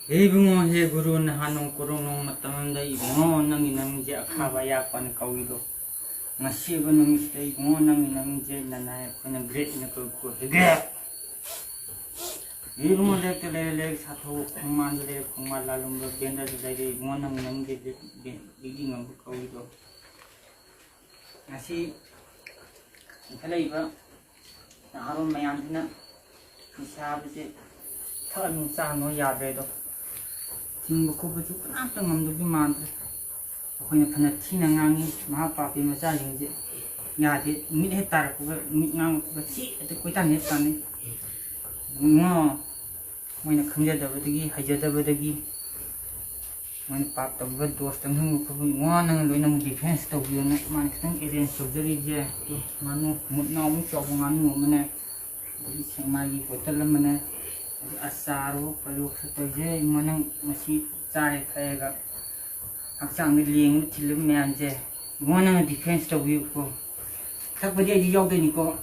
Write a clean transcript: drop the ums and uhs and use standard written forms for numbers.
Ibungo he guru na hanong kurunong matamanda ibungo nang inangje akaba yakpan kawido. Ngasi ba nang isda ibungo nang inangje nanay ko na great na ko hige. Ibungo lek lek sato kuman lek kuman lalum ba benda lek ibungo nang inangje biging ang kawido. Ngasi kalay ba na aron mayan na isabi je thon sa no yadre do. Tinggal ko baju kenapa ngambil di mana? Pokoknya kena cina ngangi, maaf papi macam ni je. Ya je, ni hetar ko, ni ngang ko si, itu kita ni hetar ni. Ngo, mana kerja dah berdegi, haja dah berdegi. Mana pap tak berdos, tengah ko ngo nang loi nang defense tak biar nak mana keteng eden surgery je. Tu mana mut nau coba nganu mana. Jadi semai hotel mana. Asaro kalau setuju mana masih cari kayak aksang ni liang film ni anje mana defense tu view ko tak boleh dijauh ni ko,